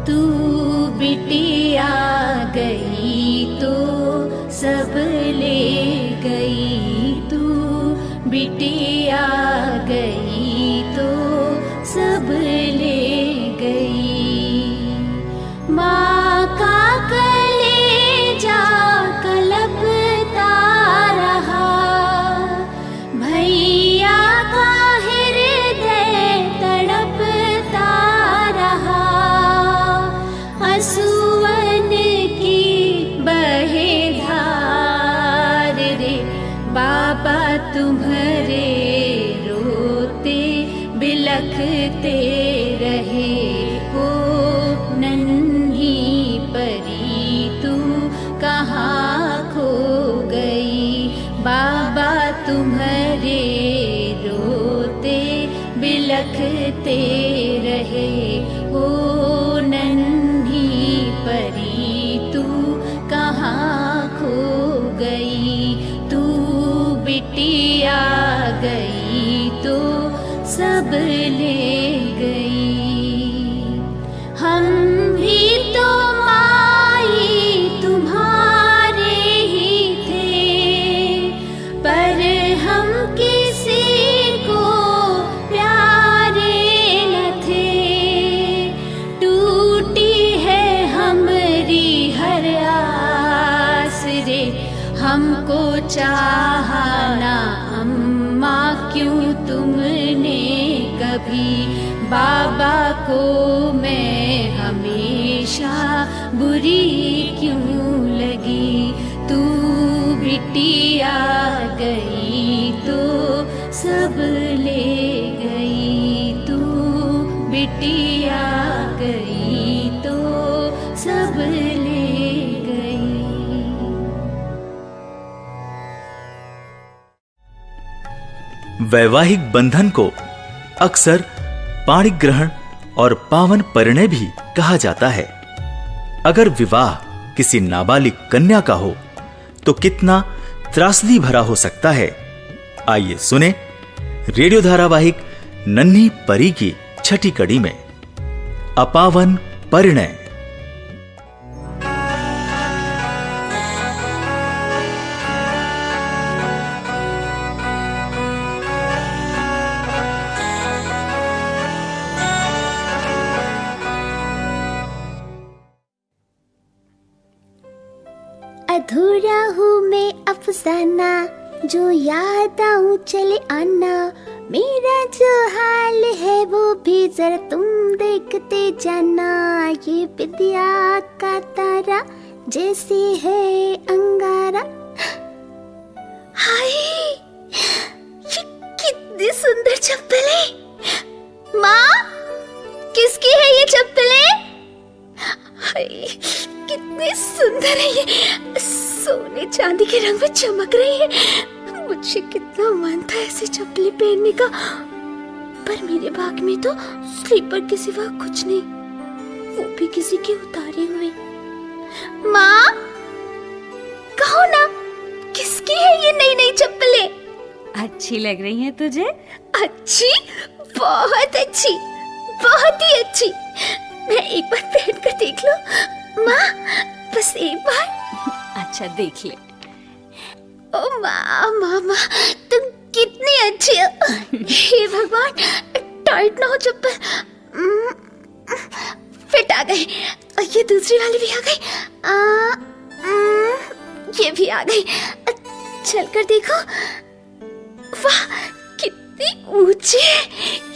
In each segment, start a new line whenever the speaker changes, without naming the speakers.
तू बिटिया गई तो सब ले गई, तू बिटिया गई तो सब ले गई। माँ का कलेजा कलपता रहा, भैया का हृदय तड़पता रहा। आंसुअन की बहे धार रे, बाबा तुम्हारे रोते बिलखते रहे। ओ नन्ही परी तू कहाँ खो गई, बाबा तुम्हारे रोते बिलखते रहे। ओ नन्ही परी तू कहाँ खो गई, तू बिटिया गई तो सब ले गई। हम भी तो माई तुम्हारे ही थे, पर हम किसी को प्यारे न थे। टूटी है हमारी हर आस रे, हमको चाहा ना अम्मा क्यों तुमने कभी। बाबा को मैं हमेशा बुरी क्यों लगी, तू बिटिया गई तो सब ले गई, तू बिटिया गई तो सब ले गई।
वैवाहिक बंधन को अक्सर पाणिक ग्रहण और पावन परिणय भी कहा जाता है। अगर विवाह किसी नाबालिग कन्या का हो तो कितना त्रासदी भरा हो सकता है। आइए सुने रेडियो धारावाहिक नन्ही परी की छठी कड़ी में अपावन परिणय।
अधूरा हूँ मैं अफसाना, जो याद आऊं चले आना। मेरा जो हाल है वो भी जरा तुम देखते जाना। ये विद्या का तारा जैसे है अंगारा। हाय, ये कितनी सुंदर चप्पल है। माँ, किसकी है ये चप्पलें? हाय, कितनी सुंदर है ये, सोने चांदी के रंग में चमक रही है। मुझे कितना मन था ऐसी चप्पलें पहनने का, पर मेरे भाग में तो स्लीपर के सिवा कुछ नहीं, वो भी किसी के उतारे हुए। माँ, कहो ना, किसकी है ये नई नई चप्पलें?
अच्छी लग रही हैं तुझे?
अच्छी, बहुत अच्छी, बहुत ही अच्छी। मैं एक बार पहन कर देख लूं? माँ, बस एक बार।
अच्छा, देख ले।
ओ माँ, माँ, तुम कितनी अच्छी हो। हे भगवान, टाइट ना हो चप्पल। फिट आ गई। और ये दूसरी वाली भी आ गई। ये भी आ गई। चल कर देखो। वाह, कितनी ऊंची है,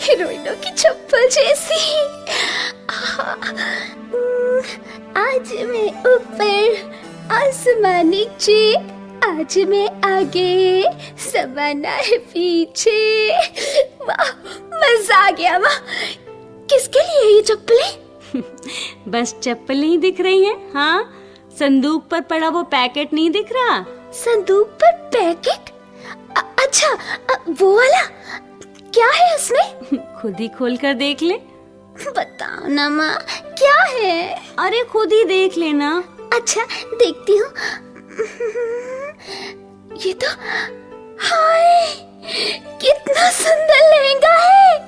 हीरोइनों की चप्पल जैसी। आज मैं ऊपर, आसमान नीचे, आज मैं आगे, ज़माना है पीछे। वाह, मजा आ गया। वाह, किसके लिए है ये चप्पलें?
बस चप्पल नहीं दिख रही हैं? हाँ, संदूक पर पड़ा वो पैकेट नहीं दिख रहा?
संदूक पर पैकेट? अच्छा, वो वाला। क्या है उसमें?
खुद ही खोल कर देख ले।
बताओ ना माँ, क्या है?
अरे खुद ही देख लेना।
अच्छा, देखती हूँ। ये तो, हाय, कितना सुंदर लहंगा है।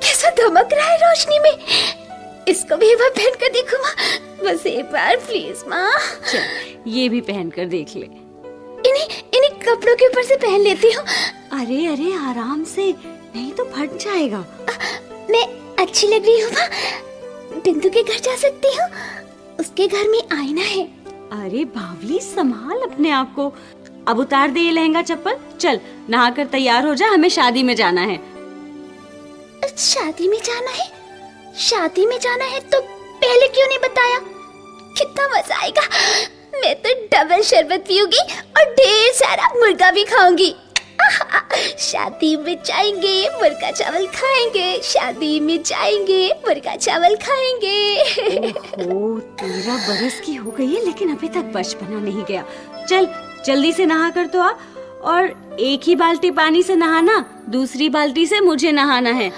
कैसा धमक रहा है रोशनी में। इसको भी एक बार पहन कर देखो माँ, बस एक बार प्लीज माँ।
चल ये भी पहन कर देख ले।
इन्हीं कपड़ों के ऊपर से पहन लेती हूँ।
अरे अरे आराम से, नहीं तो फट जाएगा।
मैं अच्छी लग रही हूँ माँ? बिंदु के घर जा सकती हूँ? उसके घर में आईना है।
अरे बावली, संभाल अपने आप को। अब उतार दे ये लहंगा चप्पल, चल नहा कर तैयार हो जा, हमें शादी में जाना है।
शादी में जाना है? शादी में जाना है तो पहले क्यों नहीं बताया? कितना मजा आएगा। मैं तो डबल शरबत पीऊंगी और ढेर सारा मुर्गा भी खाऊंगी। शादी में जाएंगे मुर्गा चावल खाएंगे, शादी में जाएंगे मुर्गा चावल खाएंगे।
ओहो, 13 बरस की हो गई है लेकिन अभी तक बचपना नहीं गया। चल जल्दी से नहा कर तो आ, और एक ही बाल्टी पानी से नहाना, दूसरी बाल्टी से मुझे नहाना है।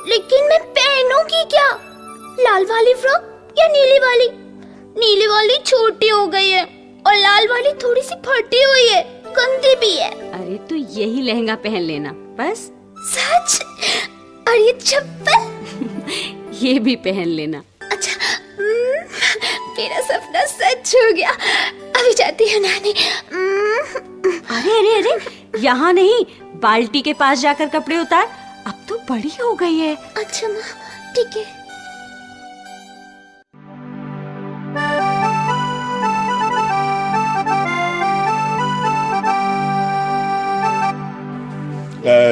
लेकिन मैं पहनूंगी क्या? लाल वाली फ्रॉक या नीली वाली? नीली वाली छोटी हो गई है और लाल वाली थोड़ी सी फटी हुई है, गंदी भी है।
अरे तो यही लहंगा पहन लेना बस।
सच? और ये चप्पल?
ये भी पहन लेना।
अच्छा, मेरा सपना सच हो गया। अभी जाती हूँ नहाने।
अरे अरे अरे, यहाँ नहीं, बाल्टी के पास जाकर कपड़े उतार, अब तो बड़ी हो गई है।
अच्छा माँ, ठीक है।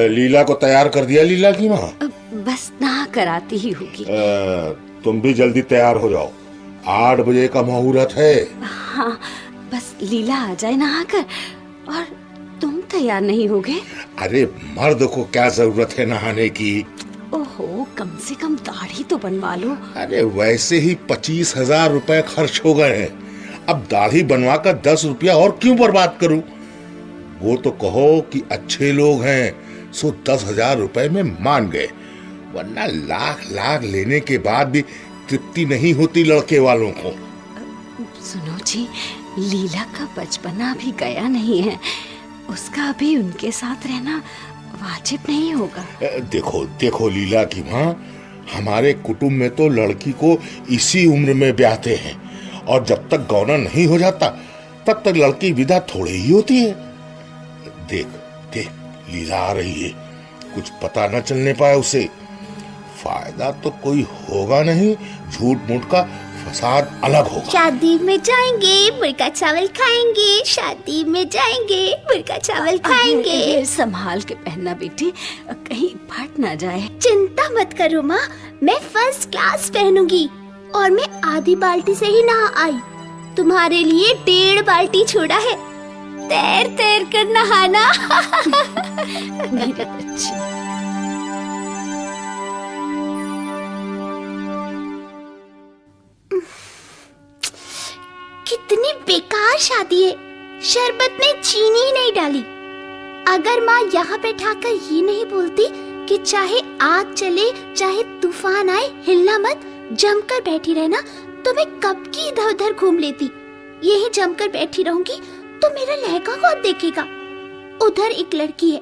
लीला को तैयार कर दिया लीला की माँ?
बस नहा कर आती ही होगी।
तुम भी जल्दी तैयार हो जाओ, 8 बजे का मुहूर्त है।
हाँ, बस लीला आ जाए नहा कर। और तुम तैयार नहीं होगे?
अरे मर्द को क्या जरूरत है नहाने की?
ओहो, कम से कम दाढ़ी तो बनवा लो।
अरे वैसे ही 25,000 रुपए खर्च हो गए हैं, अब दाढ़ी बनवा कर 10 रुपया और क्यों बर्बाद करूं? वो तो कहो कि अच्छे लोग हैं, सो 10,000 रुपए में मान गए, वरना लाख लाख लेने के बाद भी तृप्ति नहीं होती लड़के वालों को।
सुनो जी, लीला का बचपना अभी गया नहीं है, उसका अभी उनके साथ रहना वाजिब नहीं होगा।
देखो देखो लीला की माँ, हमारे कुटुंब में तो लड़की को इसी उम्र में ब्याहते हैं, और जब तक गौना नहीं हो जाता तब तक लड़की विदा थोड़ी ही होती है। देख देख, लीला आ रही है, कुछ पता न चलने पाए उसे। फायदा तो कोई होगा नहीं, झूठ मूठ का फसाद अलग होगा।
शादी में जाएंगे मुर्गा चावल खाएंगे, शादी में जाएंगे मुर्गा चावल खाएंगे।
संभाल के पहनना बेटी, कहीं फट ना जाए।
चिंता मत करो माँ, मैं फर्स्ट क्लास पहनूंगी, और मैं आधी बाल्टी से ही नहा आई, तुम्हारे लिए 1.5 बाल्टी छोड़ा है, तैर तैर कर नहाना।
मेरी बच्ची।
कितनी बेकार शादी है, शरबत में चीनी ही नहीं डाली। अगर माँ यहाँ बैठाकर ये नहीं बोलती कि चाहे आग चले चाहे तूफान आए हिलना मत, जमकर बैठी रहना, तो मैं कब की इधर उधर घूम लेती। यही जमकर बैठी रहूंगी तो मेरा लहंगा कौन देखेगा? उधर एक लड़की है,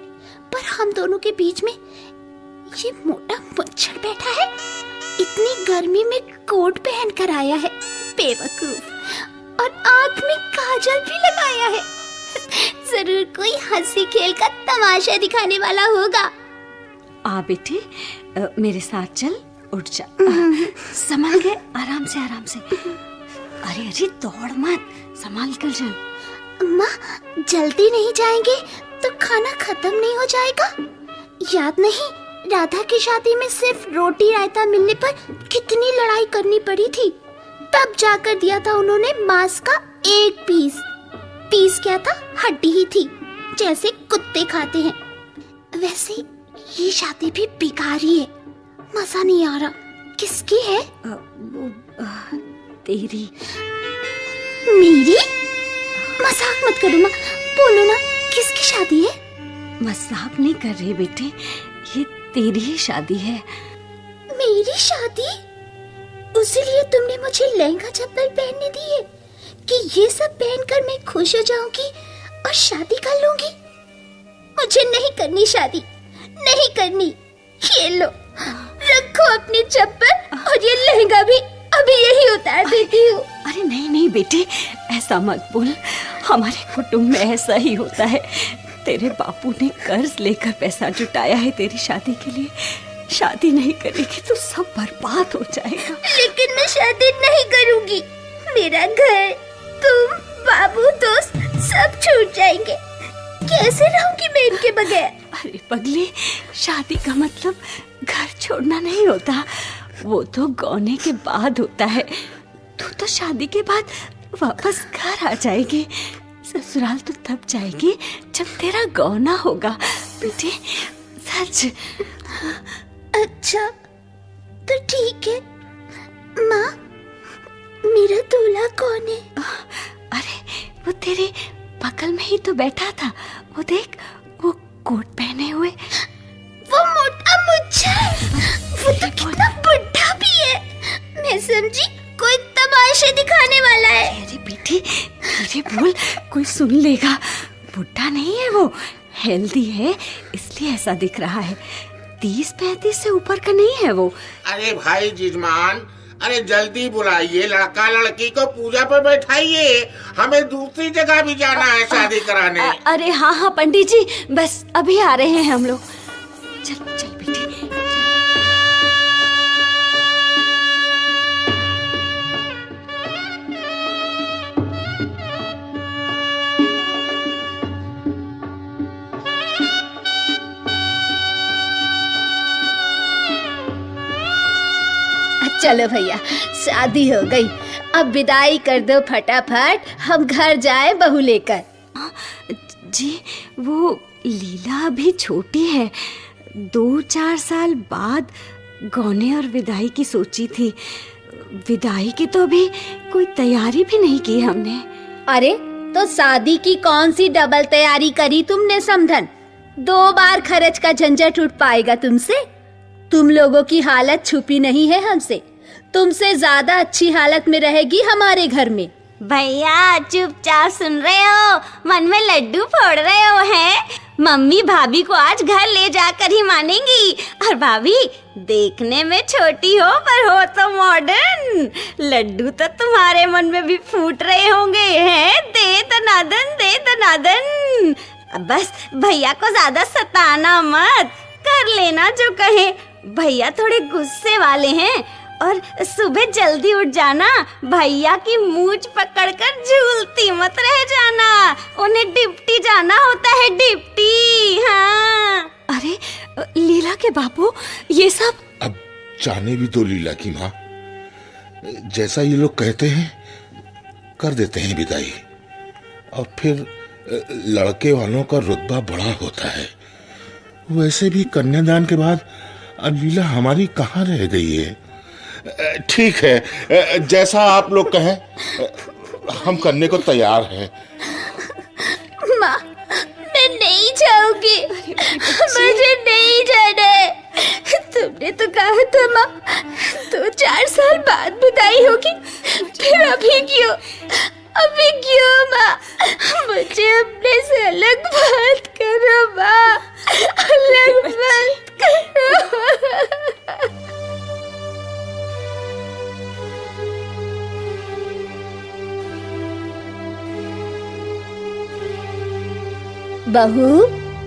पर हम दोनों के बीच में ये मोटा मच्छर बैठा है। इतनी गर्मी में कोट पहन कर आया है, बेवकूफ, और आंख में काजल भी लगाया है। जरूर कोई हंसी खेल का तमाशा दिखाने वाला होगा।
आ बेटी, मेरे साथ चल, उठ जा। संभल के, आराम से आराम से। अरे अरे दौड़ मत, संभाल कर चल।
अम्मा, जल्दी नहीं जाएंगे तो खाना खत्म नहीं हो जाएगा? याद नहीं, राधा की शादी में सिर्फ रोटी रायता मिलने पर कितनी लड़ाई करनी पड़ी थी। तब जाकर दिया था उन्होंने मांस का 1 पीस। पीस क्या था? हड्डी ही थी, जैसे कुत्ते खाते हैं। वैसे ये शादी भी बेकार ही है, मजा नहीं आ रहा। किसकी है?
तेरी।
मेरी? मजाक मत करो माँ, बोलो ना, किसकी शादी है?
मजाक नहीं कर रही बेटे, ये तेरी ही शादी है।
मेरी शादी? उसीलिए तुमने मुझे लहंगा चप्पल पहनने दी है कि ये सब पहनकर मैं खुश हो जाऊंगी और शादी कर लूंगी? मुझे नहीं करनी शादी, नहीं करनी। ये लो, रखो अपनी चप्पल और ये लहंगा भी अभी यही उतार देती हूँ।
अरे नहीं नहीं बेटे, ऐसा मत बोल। हमारे कुटुंब में ऐसा ही होता है। तेरे बापू ने कर्ज लेकर पैसा जुटाया है तेरी शादी के लिए। शादी नहीं करेगी तो सब बर्बाद हो जाएगा।
लेकिन मैं शादी नहीं करूँगी। मेरा घर, तुम, बाबू, दोस्त सब छूट जाएंगे। कैसे रहूंगी मैं इनके बगैर?
अरे पगली, शादी का मतलब घर छोड़ना नहीं होता, वो तो गौने के बाद होता है। तू तो शादी के बाद वापस घर आ जाएगी। ससुराल तो तब जाएगी जब तेरा गौना होगा बेटे, सच।
अच्छा तो ठीक है। माँ, मेरा दूल्हा कौन है?
अरे वो तेरे बगल में ही तो बैठा था, वो देख, वो कोट पहने हुए।
वो मोटा मुच्छा, वो तो कितना बुढ़ा भी है। मैं समझी कोई तमाशे दिखाने वाला है।
अरे बेटी धीरे बोल, कोई सुन लेगा। बुढ़ा नहीं है वो, हेल्दी है, इसलिए ऐसा दिख रहा है। 30-35 से ऊपर का नहीं है वो।
अरे भाई जिजमान, अरे जल्दी बुलाइए, लड़का लड़की को पूजा पर बैठाइए। हमें दूसरी जगह भी जाना है शादी कराने।
अरे हाँ हाँ पंडित जी, बस अभी आ रहे हैं हम लोग। चल चल बेटी।
चलो भैया, शादी हो गई। अब विदाई कर दो फटाफट, हम घर जाए बहू लेकर।
जी वो लीला अभी छोटी है, 2-4 साल बाद गौने और विदाई की सोची थी। विदाई की तो अभी कोई तैयारी भी नहीं की हमने।
अरे तो शादी की कौन सी डबल तैयारी करी तुमने समधन? 2 बार खर्च का झंझट उठ पाएगा तुमसे? तुम लोगों की हालत छुपी नहीं है हमसे। तुमसे ज्यादा अच्छी हालत में रहेगी हमारे घर में।
भैया चुपचाप सुन रहे हो, मन में लड्डू फोड़ रहे हो हैं? मम्मी भाभी को आज घर ले जाकर ही मानेंगी। और भाभी देखने में छोटी हो पर हो तो मॉडर्न। लड्डू तो तुम्हारे मन में भी फूट रहे होंगे हैं। दे दनादन, दे दनादन। बस भैया को ज्यादा सताना मत, कर लेना जो कहे। भैया थोड़े गुस्से वाले हैं और सुबह जल्दी उठ जाना। भैया की मूंछ पकड़कर झूलती मत रह जाना। उन्हें डिप्टी जाना होता है, डिप्टी। हाँ। अरे लीला के बापू, ये सब
अब जाने भी दो लीला की माँ। जैसा ये लोग कहते हैं कर देते हैं विदाई। और फिर लड़के वालों का रुतबा बड़ा होता है। वैसे भी कन्यादान के बाद अब लीला हमारी कहाँ रह गई है। ठीक है, जैसा आप लोग कहें हम करने को तैयार हैं।
माँ, मैं नहीं जाऊंगी, मुझे नहीं जाना है। तुमने तो कहा था माँ 2-4 साल बाद विदाई होगी, फिर अभी क्यों? अभी क्यों माँ? मुझे अपने से अलग बात करो माँ, अलग बात करो। बहू,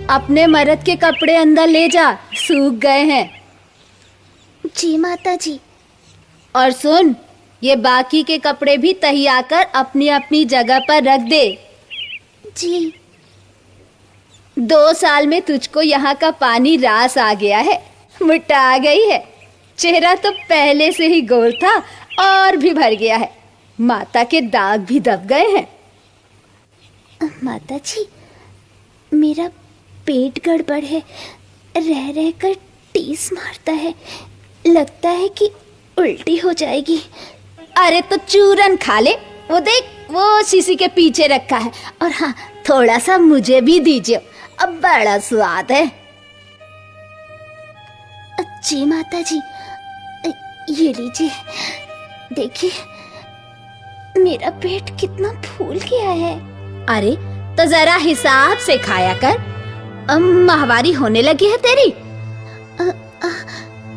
अपने मर्द के कपड़े अंदर ले जा, सूख गए हैं। जी माता जी। और सुन, ये बाकी के कपड़े भी तहिया कर अपनी अपनी जगह पर रख दे। जी। 2 साल में तुझको यहाँ का पानी रास आ गया है, मुटा गई है। चेहरा तो पहले से ही गोल था और भी भर गया है। माता के दाग भी दब गए हैं। माता जी, मेरा पेट गड़बड़ है, रह रह कर टीस मारता है, लगता है कि उल्टी हो जाएगी। अरे तो चूरन खा ले, वो देख वो शीशी के पीछे रखा है। और हाँ, थोड़ा सा मुझे भी दीजिए, अब बड़ा स्वाद है। जी माता जी, ये लीजिए, देखिए मेरा पेट कितना फूल गया है। अरे तो जरा हिसाब से खाया कर, माहवारी होने लगी है तेरी।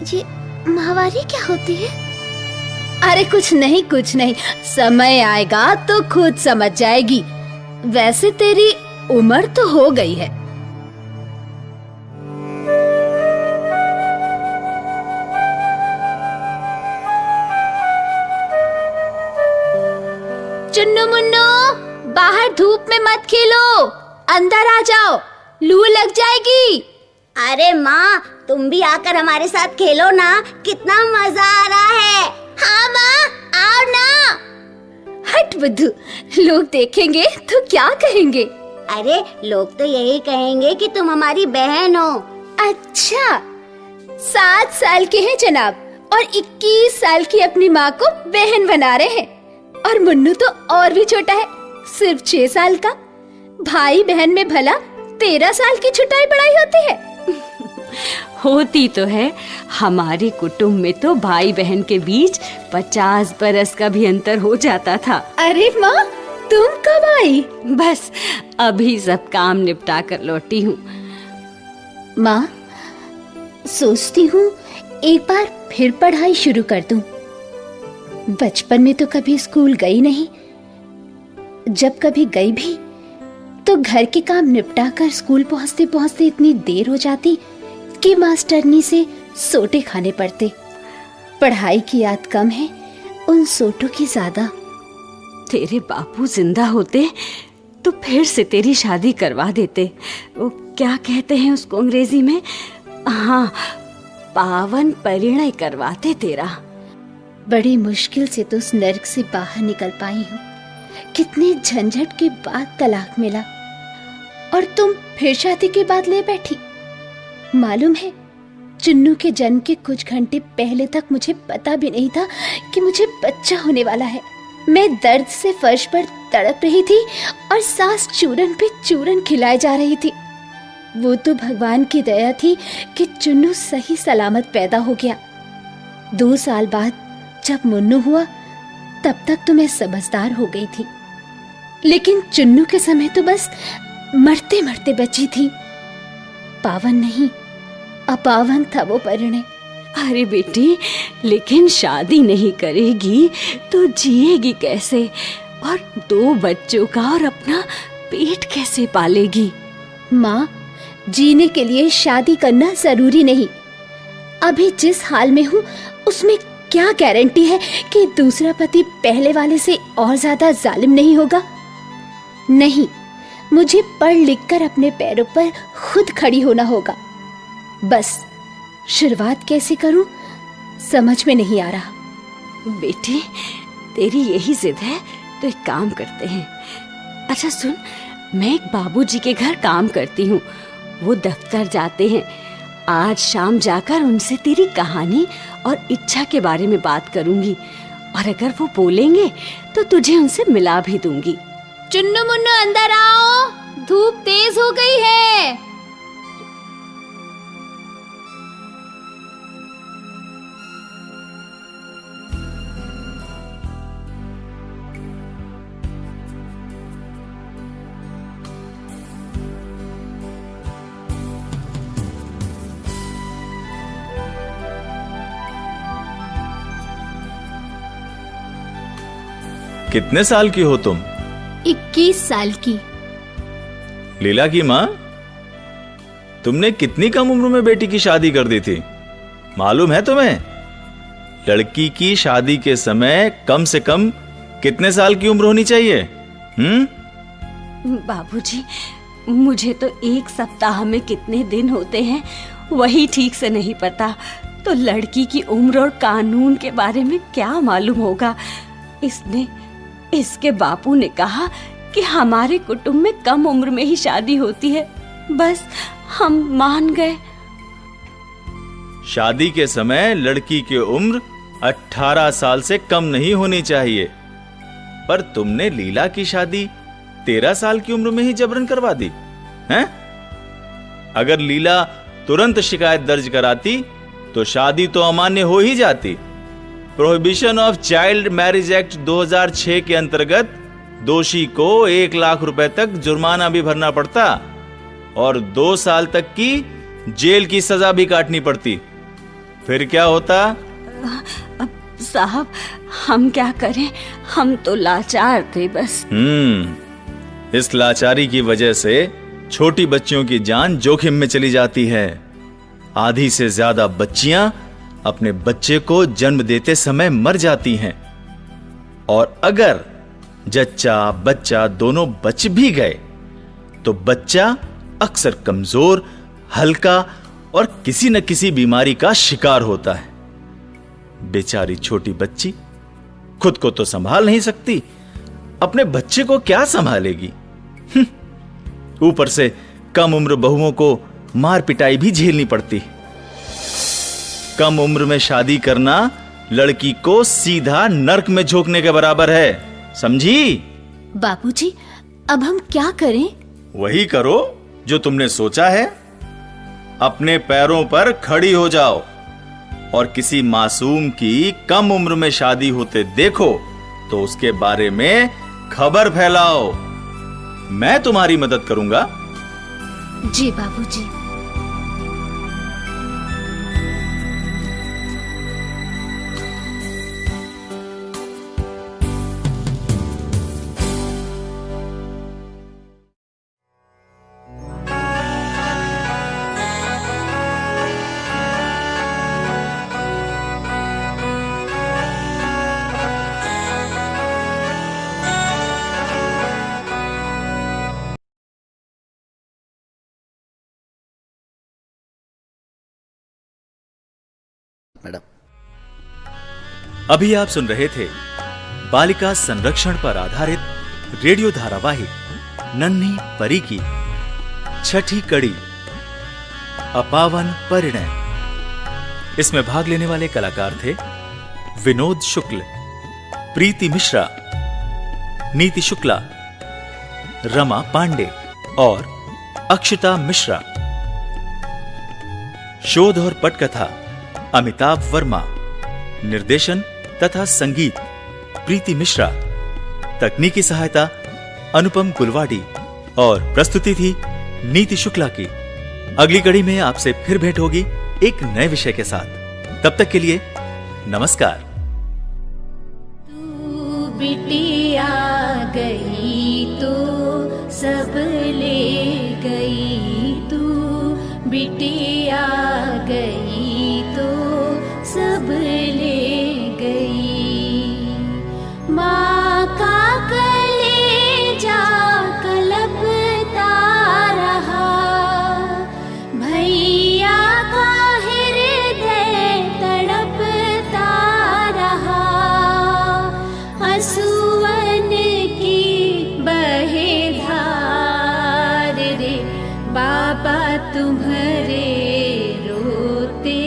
ये माहवारी क्या होती है? अरे कुछ नहीं, समय आएगा तो खुद समझ जाएगी। वैसे तेरी उम्र तो हो गई है। चुन्नू मुन्नू, बाहर धूप में मत खेलो, अंदर आ जाओ, लू लग जाएगी।
अरे माँ, तुम भी आकर हमारे साथ खेलो ना, कितना मजा आ रहा है।
हाँ माँ, आओ ना। हट बुद्धू, लोग देखेंगे तो क्या कहेंगे?
अरे लोग तो यही कहेंगे कि तुम हमारी बहन हो।
अच्छा, 7 साल के हैं जनाब और 21 साल की अपनी माँ को बहन बना रहे हैं। और मुन्नू तो और भी छोटा है, सिर्फ 6 साल का। भाई बहन में भला 13 साल की छुटाई बढ़ाई होती है।
होती तो है, हमारे कुटुंब में तो भाई बहन के बीच 50 बरस का भी अंतर हो जाता था।
अरे माँ, तुम कब आई?
बस अभी सब काम निपटा कर लौटी हूँ।
माँ, सोचती हूँ एक बार फिर पढ़ाई शुरू कर दूं। बचपन में तो कभी स्कूल गई नहीं, जब कभी गई भी तो घर के काम निपटा कर स्कूल पहुँचते पहुँचते इतनी देर हो जाती कि मास्टरनी से सोटे खाने पड़ते। पढ़ाई की याद कम है, उन सोटों की ज्यादा।
तेरे बापू जिंदा होते तो फिर से तेरी शादी करवा देते। वो क्या कहते हैं उसको अंग्रेजी में? हाँ, पावन परिणय करवाते तेरा।
बड़ी मुश्किल से तो उस नर्क से बाहर निकल पाई हूँ। कितने झंझट के बाद तलाक मिला और तुम फिर शादी के बाद ले बैठी। मालूम है, चुन्नू के जन्म के कुछ घंटे पहले तक मुझे पता भी नहीं था कि मुझे बच्चा होने वाला है। मैं दर्द से फर्श पर तड़प रही थी और सास चूरन पे चूरन खिलाए जा रही थी। वो तो भगवान की दया थी कि चुन्नू सही सलामत पैदा हो गया। 2 साल बाद जब मुन्नू हुआ तब तक तो मैं समझदार हो गई थी, लेकिन चुन्नू के समय तो बस मरते मरते बची थी। पावन नहीं, अपावन था वो परिणय।
अरे बेटी, लेकिन शादी नहीं करेगी तो जिएगी कैसे? और 2 बच्चों का और अपना पेट कैसे पालेगी?
माँ, जीने के लिए शादी करना जरूरी नहीं। अभी जिस हाल में हूँ उसमें क्या गारंटी है कि दूसरा पति पहले वाले से और ज्यादा जालिम नहीं होगा? नहीं, मुझे पढ़ लिख कर अपने पैरों पर खुद खड़ी होना होगा। बस शुरुआत कैसे करूं समझ में नहीं आ रहा।
बेटी, तेरी यही जिद है तो एक काम करते हैं। अच्छा सुन, मैं एक बाबूजी के घर काम करती हूँ, वो दफ्तर जाते हैं। आज शाम जाकर उनसे तेरी कहानी और इच्छा के बारे में बात करूंगी, और अगर वो बोलेंगे तो तुझे उनसे मिला भी दूंगी।
चुन्नू मुन्नू, अंदर आओ, धूप तेज हो गई है।
कितने साल की हो तुम?
21 साल की।
लीला की माँ, तुमने कितनी कम उम्र में बेटी की शादी कर दी थी? मालूम है तुम्हें, लड़की की शादी के समय कम से कम कितने साल की उम्र होनी चाहिए?
बाबूजी, मुझे तो 1 सप्ताह में कितने दिन होते हैं वही ठीक से नहीं पता, तो लड़की की उम्र और कानून के बारे में क्या मालूम होगा। इसके बापू ने कहा कि हमारे कुटुंब में कम उम्र में ही शादी होती है, बस हम मान गए।
शादी के समय लड़की की उम्र 18 साल से कम नहीं होनी चाहिए, पर तुमने लीला की शादी 13 साल की उम्र में ही जबरन करवा दी हैं? अगर लीला तुरंत शिकायत दर्ज कराती तो शादी तो अमान्य हो ही जाती। Prohibition of child marriage act 2006 के अंतर्गत दोषी को 1 लाख रुपए तक जुर्माना भी भरना पड़ता और 2 साल तक की जेल की सजा भी काटनी पड़ती। फिर क्या होता?
साहब, हम क्या करें, हम तो लाचार थे बस।
इस लाचारी की वजह से छोटी बच्चियों की जान जोखिम में चली जाती है। आधी से ज्यादा बच्चियां अपने बच्चे को जन्म देते समय मर जाती हैं। और अगर जच्चा बच्चा दोनों बच भी गए तो बच्चा अक्सर कमजोर, हल्का और किसी न किसी बीमारी का शिकार होता है। बेचारी छोटी बच्ची खुद को तो संभाल नहीं सकती, अपने बच्चे को क्या संभालेगी। ऊपर से कम उम्र बहुओं को मार पिटाई भी झेलनी पड़ती। कम उम्र में शादी करना लड़की को सीधा नर्क में झोंकने के बराबर है, समझी?
बाबूजी, अब हम क्या करें?
वही करो जो तुमने सोचा है। अपने पैरों पर खड़ी हो जाओ और किसी मासूम की कम उम्र में शादी होते देखो तो उसके बारे में खबर फैलाओ। मैं तुम्हारी मदद करूंगा।
जी बाबूजी।
मैडम,
अभी आप सुन रहे थे बालिका संरक्षण पर आधारित रेडियो धारावाहिक नन्ही परी की छठी कड़ी अपावन परिणय। इसमें भाग लेने वाले कलाकार थे विनोद शुक्ल, प्रीति मिश्रा, नीति शुक्ला, रमा पांडे और अक्षिता मिश्रा। शोध और पटकथा अमिताभ वर्मा। निर्देशन तथा संगीत प्रीति मिश्रा। तकनीकी सहायता अनुपम गुलवाडी और प्रस्तुति थी नीति शुक्ला की। अगली कड़ी में आपसे फिर भेंट होगी एक नए विषय के साथ। तब तक के लिए नमस्कार।
तू बिटिया गई तो सब ले गई, तू बिटिया गई तो सब ले गई। माँ का कलेजा कलपता रहा, भैया का हृदय तड़पता रहा। आंसुअन की बहे धार रे, बाबा तुम्हारे रोते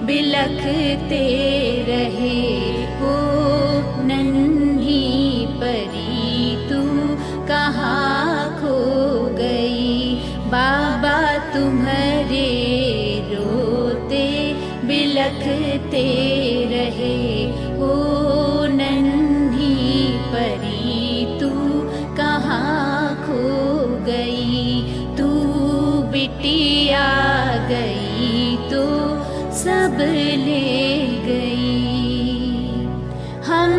बिलखते रहे। ओ नन्ही परी तू कहाँ खो गई, बाबा तुम्हारे रोते बिलखते रहे। ओ नन्ही परी तू कहाँ खो गई, तू बिटिया गई तो सब ले गई। हम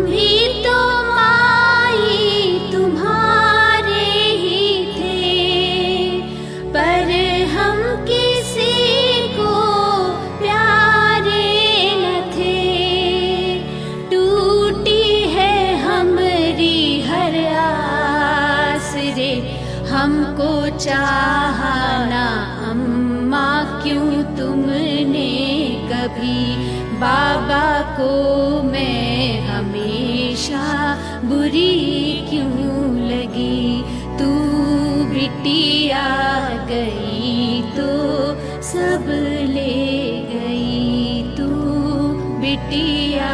भी तो माई तुम्हारे ही थे, पर हम किसी को प्यारे न थे। टूटी है हमारी हर आस रे, हमको चाहा ना अम्मा क्यों तुमने कभी। बाबा को मैं हमेशा बुरी क्यों लगी। तू बिटिया गई तो सब ले गई, तू बिटिया